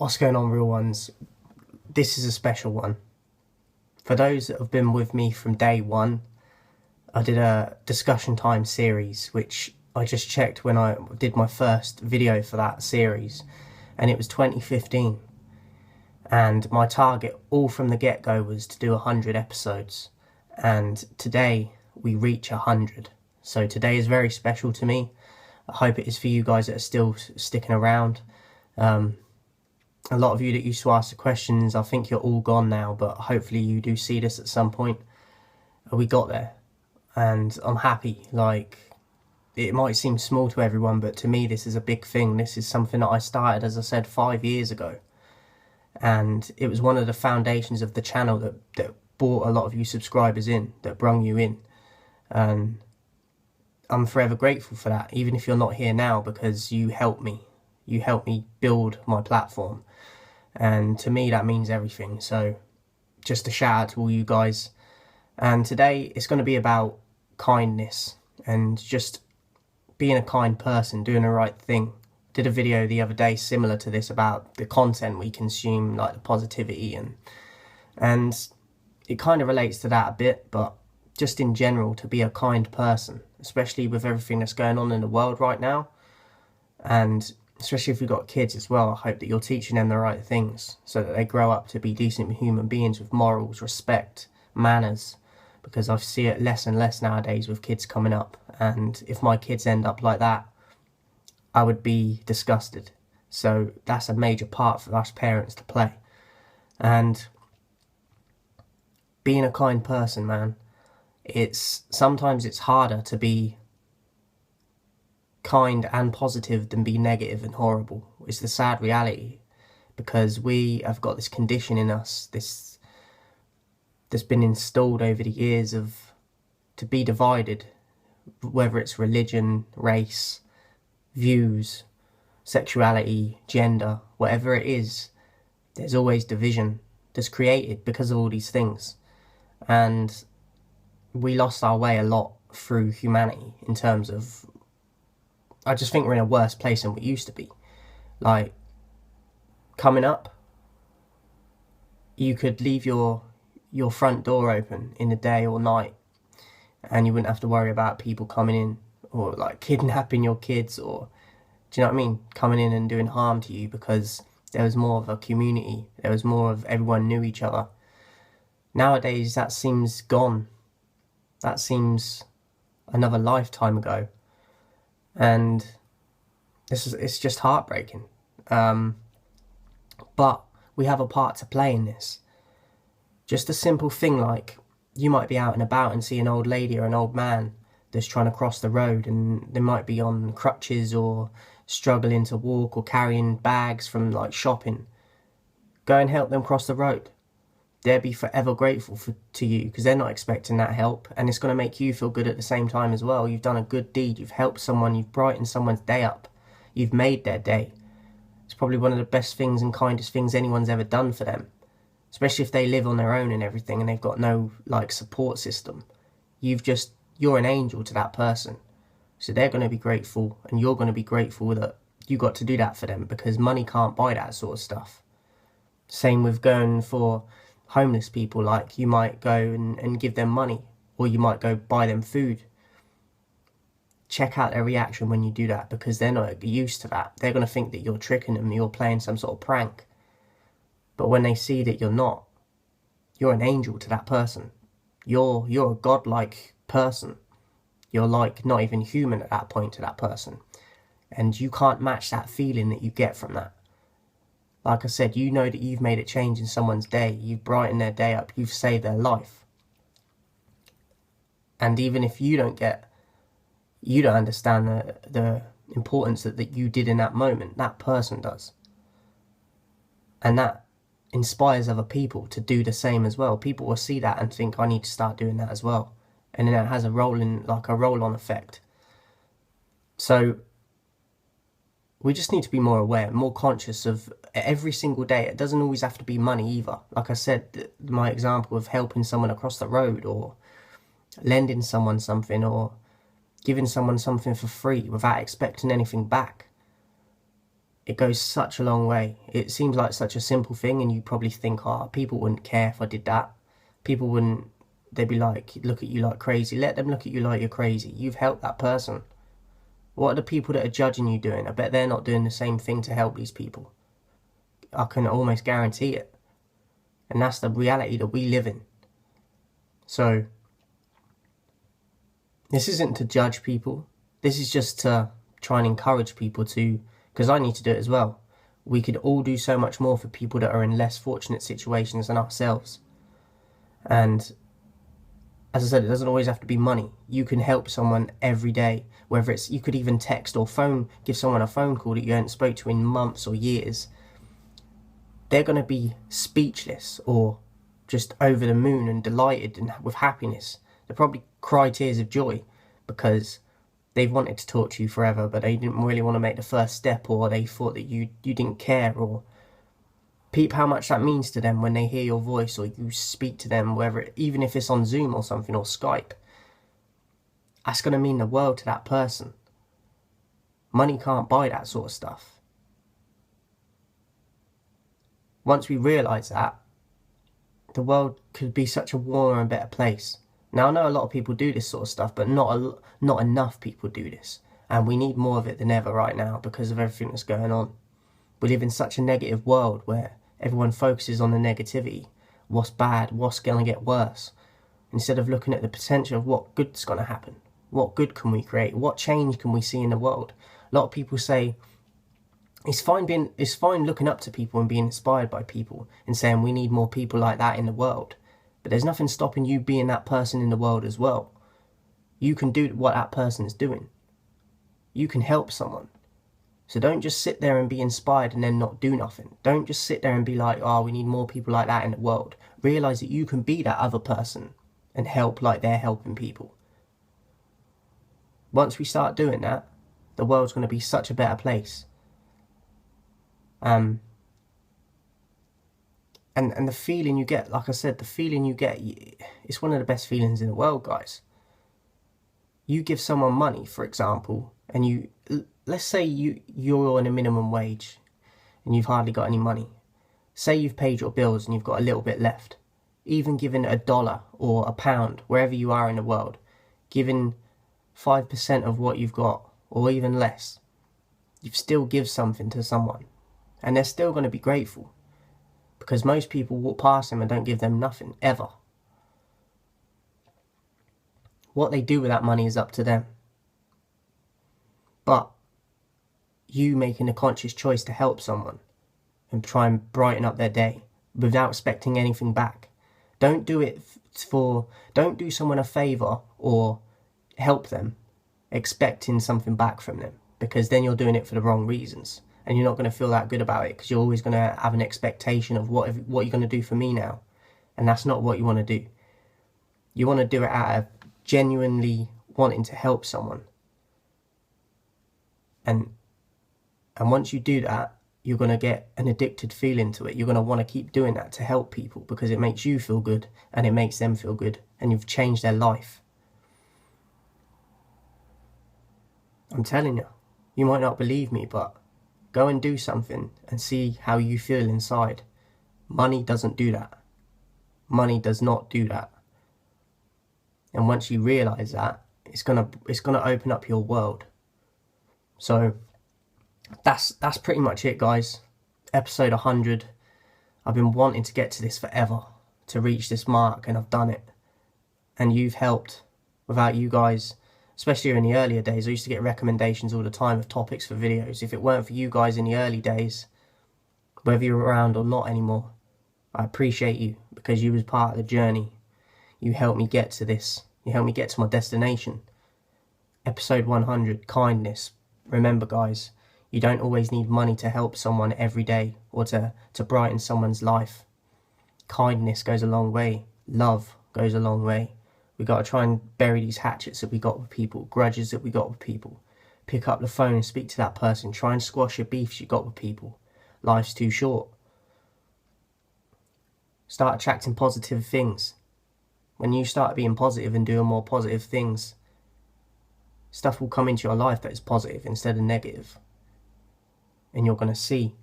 What's going on, real ones? This is a special one. For those that have been with me from day one, I did a discussion time series, which I just checked when I did my first video for that series, and it was 2015. And my target all from the get-go was to do 100 episodes. And today we reach 100. So today is very special to me. I hope it is for you guys that are still sticking around. A lot of you that used to ask the questions, I think you're all gone now, but hopefully you do see this at some point. We got there, and I'm happy. Like, it might seem small to everyone, but to me this is a big thing. This is something that I started, as I said, 5 years ago. And it was one of the foundations of the channel that brought a lot of you subscribers in, that brung you in. And I'm forever grateful for that, even if you're not here now, because you helped me. You helped me build my platform. And to me, that means everything. So just a shout out to all you guys. And today it's going to be about kindness and just being a kind person, doing the right thing. Did a video the other day similar to this about the content we consume, like the positivity, and it kind of relates to that a bit, but just in general, to be a kind person, especially with everything that's going on in the world right now. And especially if you've got kids as well, I hope that you're teaching them the right things so that they grow up to be decent human beings with morals, respect, manners, because I see it less and less nowadays with kids coming up. And if my kids end up like that, I would be disgusted. So that's a major part for us parents to play. And being a kind person, man, sometimes it's harder to be kind and positive than be negative and horrible. It's the sad reality, because we have got this condition in us, that's been installed over the years to be divided, whether it's religion, race, views, sexuality, gender, whatever it is. There's always division that's created because of all these things. And we lost our way a lot through humanity in terms of, I just think we're in a worse place than we used to be. Like, coming up, you could leave your front door open in the day or night, and you wouldn't have to worry about people coming in or like kidnapping your kids, or, do you know what I mean, coming in and doing harm to you, because there was more of a community. There was more of everyone knew each other. Nowadays that seems gone. That seems another lifetime ago. And it's just heartbreaking. But we have a part to play in this. Just a simple thing like, you might be out and about and see an old lady or an old man that's trying to cross the road, and they might be on crutches or struggling to walk or carrying bags from like shopping. Go and help them cross the road. They'll be forever grateful to you, because they're not expecting that help, and it's going to make you feel good at the same time as well. You've done a good deed, you've helped someone, you've brightened someone's day up, you've made their day. It's probably one of the best things and kindest things anyone's ever done for them, especially if they live on their own and everything and they've got no like support system. You're an angel to that person, so they're going to be grateful, and you're going to be grateful that you got to do that for them, because money can't buy that sort of stuff. Same with going for homeless people. Like, you might go and give them money, or you might go buy them food. Check out their reaction when you do that, because they're not used to that. They're going to think that you're tricking them, you're playing some sort of prank. But when they see that you're not, you're an angel to that person. You're a godlike person. You're like not even human at that point to that person. And you can't match that feeling that you get from that. Like I said, you know that you've made a change in someone's day, you've brightened their day up, you've saved their life. And even if you don't understand the importance that you did in that moment, that person does. And that inspires other people to do the same as well. People will see that and think, I need to start doing that as well. And then it has a roll-on effect. So we just need to be more aware, more conscious of every single day. It doesn't always have to be money either. Like I said, my example of helping someone across the road, or lending someone something, or giving someone something for free without expecting anything back. it goes such a long way. It seems like such a simple thing, and you probably think, oh, people wouldn't care if I did that. People wouldn't, they'd be like, look at you like crazy. Let them look at you like you're crazy. You've helped that person. What are the people that are judging you doing? I bet they're not doing the same thing to help these people. I can almost guarantee it. And that's the reality that we live in. So, this isn't to judge people. This is just to try and encourage people to, because I need to do it as well. We could all do so much more for people that are in less fortunate situations than ourselves. And as I said, it doesn't always have to be money. You can help someone every day, whether it's, you could even text or phone, give someone a phone call that you haven't spoke to in months or years. They're going to be speechless or just over the moon and delighted and with happiness. They'll probably cry tears of joy because they've wanted to talk to you forever, but they didn't really want to make the first step, or they thought that you didn't care, or peep how much that means to them when they hear your voice or you speak to them, even if it's on Zoom or something, or Skype. That's going to mean the world to that person. Money can't buy that sort of stuff. Once we realise that, the world could be such a warmer and better place. Now, I know a lot of people do this sort of stuff, but not enough people do this. And we need more of it than ever right now because of everything that's going on. We live in such a negative world where everyone focuses on the negativity. What's bad, what's going to get worse. Instead of looking at the potential of what good's going to happen. What good can we create? What change can we see in the world? A lot of people say, it's fine looking up to people and being inspired by people and saying we need more people like that in the world. But there's nothing stopping you being that person in the world as well. You can do what that person is doing. You can help someone. So don't just sit there and be inspired and then not do nothing. Don't just sit there and be like, oh, we need more people like that in the world. Realise that you can be that other person and help like they're helping people. Once we start doing that, the world's going to be such a better place. And the feeling you get, like I said, the feeling you get, it's one of the best feelings in the world, guys. You give someone money, for example, and let's say you're on a minimum wage and you've hardly got any money. Say you've paid your bills and you've got a little bit left. Even giving $1 or £1, wherever you are in the world, giving 5% of what you've got, or even less, you've still give something to someone. And they're still going to be grateful. Because most people walk past them and don't give them nothing, ever. What they do with that money is up to them. But you making a conscious choice to help someone and try and brighten up their day without expecting anything back. Don't do it don't do someone a favour or help them expecting something back from them, because then you're doing it for the wrong reasons. And you're not going to feel that good about it because you're always going to have an expectation of what you're going to do for me now. And that's not what you want to do. You want to do it out of genuinely wanting to help someone. And once you do that, you're going to get an addicted feeling to it. You're going to want to keep doing that to help people because it makes you feel good and it makes them feel good. And you've changed their life. I'm telling you, you might not believe me, but go and do something and see how you feel inside. Money doesn't do that. Money does not do that. And once you realise that, it's gonna open up your world. So that's pretty much it, guys. Episode 100. I've been wanting to get to this forever, to reach this mark, and I've done it. And you've helped. Without you guys, especially in the earlier days, I used to get recommendations all the time of topics for videos. If it weren't for you guys in the early days, whether you're around or not anymore, I appreciate you because you was part of the journey. You helped me get to this. You helped me get to my destination. Episode 100, kindness. Remember, guys, you don't always need money to help someone every day or to brighten someone's life. Kindness goes a long way. Love goes a long way. We got to try and bury these hatchets that we got with people, grudges that we got with people. Pick up the phone and speak to that person. Try and squash your beefs you got with people. Life's too short. Start attracting positive things. When you start being positive and doing more positive things, stuff will come into your life that is positive instead of negative. and you're going to see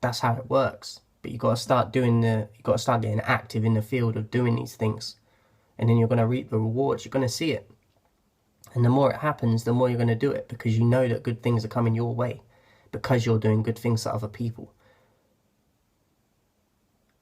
that's how it works. But you got to start getting active in the field of doing these things, and then you're going to reap the rewards. You're going to see it, and the more it happens, the more you're going to do it, because you know that good things are coming your way because you're doing good things to other people.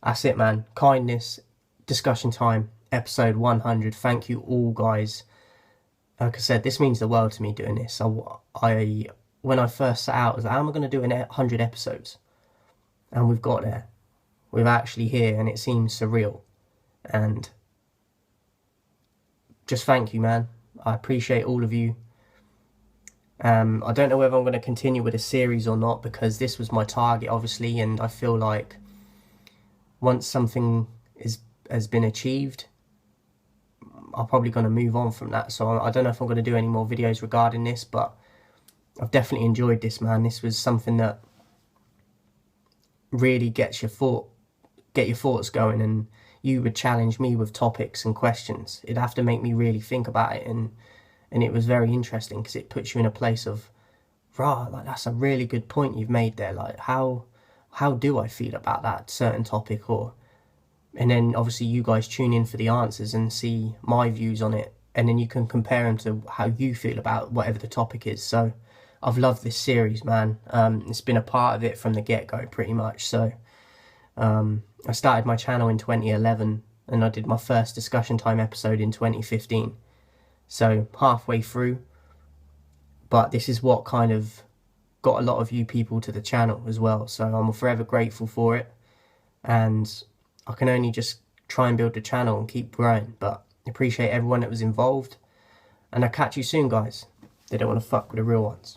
That's it, man. Kindness, discussion time, episode 100. Thank you all, guys. Like I said, this means the world to me doing this. When I first set out, I was like, how am I going to do 100 episodes? And we've got there. We're actually here, and it seems surreal. And just thank you, man. I appreciate all of you. I don't know whether I'm going to continue with a series or not, because this was my target, obviously, and I feel like once something has been achieved, I'm probably going to move on from that. So I don't know if I'm going to do any more videos regarding this, but I've definitely enjoyed this, man. This was something that really get your thoughts going, and you would challenge me with topics and questions. It'd have to make me really think about it, and it was very interesting, because it puts you in a place of, rah, like, that's a really good point you've made there. Like, how do I feel about that certain topic? And then obviously you guys tune in for the answers and see my views on it, and then you can compare them to how you feel about whatever the topic is. So I've loved this series, man. It's been a part of it from the get-go, pretty much. So I started my channel in 2011, and I did my first discussion time episode in 2015. So halfway through, but this is what kind of got a lot of you people to the channel as well. So I'm forever grateful for it, and I can only just try and build the channel and keep growing. But I appreciate everyone that was involved, and I'll catch you soon, guys. They don't want to fuck with the real ones.